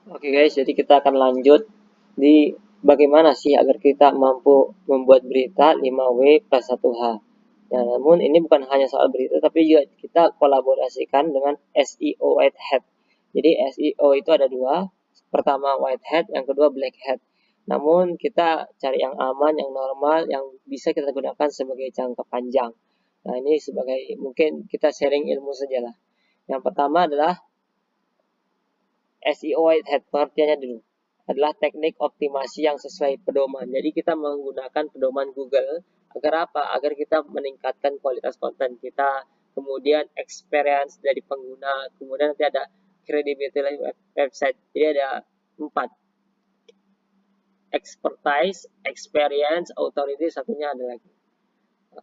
Oke guys, jadi kita akan lanjut di bagaimana sih agar kita mampu membuat berita 5W plus 1H. Nah, namun ini bukan hanya soal berita, tapi juga kita kolaborasikan dengan SEO Whitehead. Jadi SEO itu ada dua, pertama Whitehead, yang kedua Blackhead. Namun kita cari yang aman, yang normal, yang bisa kita gunakan sebagai jangka panjang. Nah, ini sebagai mungkin kita sharing ilmu saja lah. Yang pertama adalah SEO Whitehead, pengertiannya dulu, adalah teknik optimasi yang sesuai pedoman. Jadi kita menggunakan pedoman Google agar apa? Agar kita meningkatkan kualitas konten kita, kemudian experience dari pengguna, kemudian nanti ada credibility website. Jadi ada 4. Expertise, experience, authority, satunya ada lagi.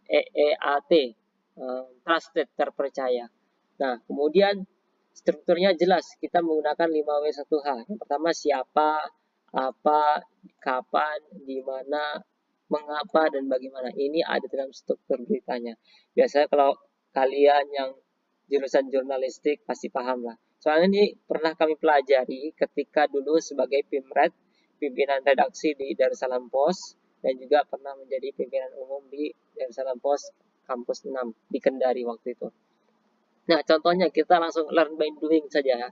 EEAT, trusted, terpercaya. Nah, kemudian strukturnya jelas, kita menggunakan 5W1H. Yang pertama siapa, apa, kapan, di mana, mengapa, dan bagaimana. Ini ada dalam struktur beritanya. Biasanya kalau kalian yang jurusan jurnalistik pasti paham lah. Soalnya ini pernah kami pelajari ketika dulu sebagai PIMRED, pimpinan redaksi di Darussalam Post, dan juga pernah menjadi pimpinan umum di Darussalam Post kampus 6 di Kendari waktu itu. Nah, contohnya kita langsung learn by doing saja ya.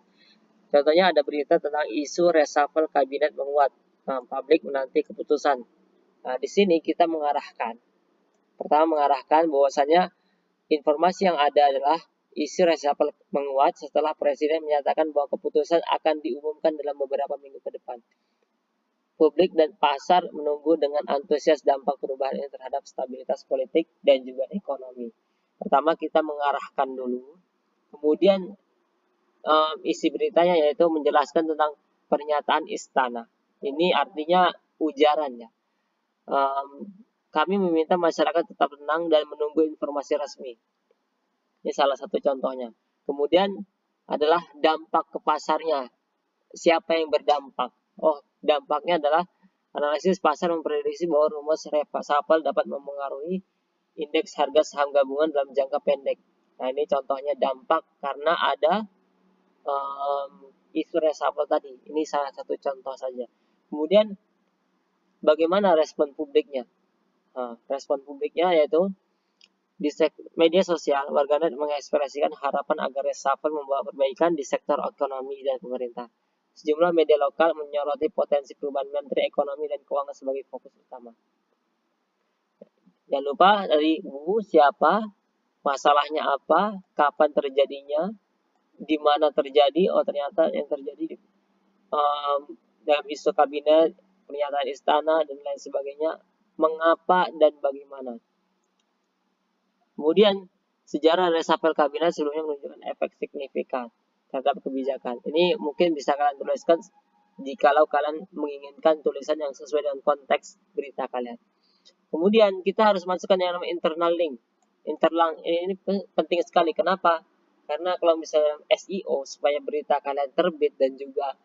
Contohnya ada berita tentang isu reshuffle kabinet menguat. Nah, publik menanti keputusan. Nah, di sini kita mengarahkan. Pertama mengarahkan bahwasanya informasi yang ada adalah isu reshuffle menguat setelah Presiden menyatakan bahwa keputusan akan diumumkan dalam beberapa minggu ke depan. Publik dan pasar menunggu dengan antusias dampak perubahan ini terhadap stabilitas politik dan juga ekonomi. Pertama kita mengarahkan dulu, kemudian isi beritanya yaitu menjelaskan tentang pernyataan istana. Ini artinya ujaran ya. Kami meminta masyarakat tetap tenang dan menunggu informasi resmi. Ini salah satu contohnya. Kemudian adalah dampak ke pasarnya. Siapa yang berdampak? Oh, dampaknya adalah analisis pasar memprediksi bahwa rumus reshuffle dapat mempengaruhi indeks harga saham gabungan dalam jangka pendek. Nah, ini contohnya dampak karena ada isu reshuffle tadi. Ini salah satu contoh saja. Kemudian bagaimana respon publiknya? Respon publiknya yaitu di media sosial, warganet mengekspresikan harapan agar reshuffle membawa perbaikan di sektor ekonomi dan pemerintah. Sejumlah media lokal menyoroti potensi perubahan Menteri Ekonomi dan Keuangan sebagai fokus utama. Jangan lupa dari siapa, masalahnya apa, kapan terjadinya, di mana terjadi. Oh, ternyata yang terjadi dalam isu kabinet, pernyataan istana, dan lain sebagainya. Mengapa dan bagaimana. Kemudian sejarah reshuffle kabinet sebelumnya menunjukkan efek signifikan terhadap kebijakan. Ini mungkin bisa kalian tuliskan jikalau kalian menginginkan tulisan yang sesuai dengan konteks berita kalian. Kemudian kita harus masukkan yang namanya internal link. Internal ini penting sekali. Kenapa? Karena kalau misalnya SEO supaya berita kalian terbit dan juga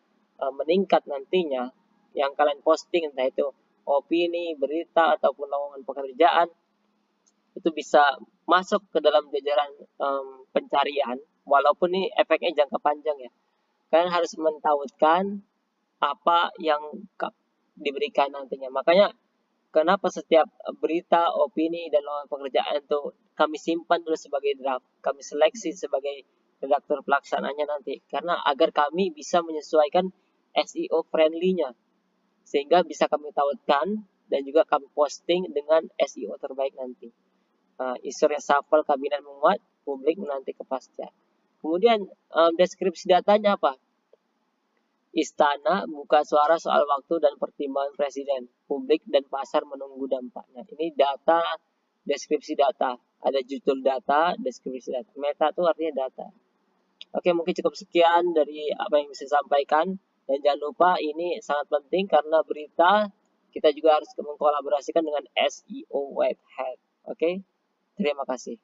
meningkat nantinya, yang kalian posting entah itu opini, berita ataupun lowongan pekerjaan, itu bisa masuk ke dalam jajaran pencarian, walaupun ini efeknya jangka panjang ya. Kalian harus mentautkan apa yang diberikan nantinya. Makanya kenapa setiap berita, opini, dan lowongan pekerjaan itu kami simpan dulu sebagai draft, kami seleksi sebagai redaktur pelaksananya nanti, karena agar kami bisa menyesuaikan SEO friendly-nya, sehingga bisa kami tautkan dan juga kami posting dengan SEO terbaik nanti. Isu reshuffle kabinet menguat, publik menanti kepastian. Kemudian deskripsi datanya apa? Istana buka suara soal waktu dan pertimbangan presiden. Publik dan pasar menunggu dampaknya. Ini data, deskripsi data. Ada judul data, deskripsi data. Meta itu artinya data. Oke, mungkin cukup sekian dari apa yang bisa sampaikan. Dan jangan lupa ini sangat penting karena berita kita juga harus mengkolaborasikan dengan SEO Whitehead. Oke, terima kasih.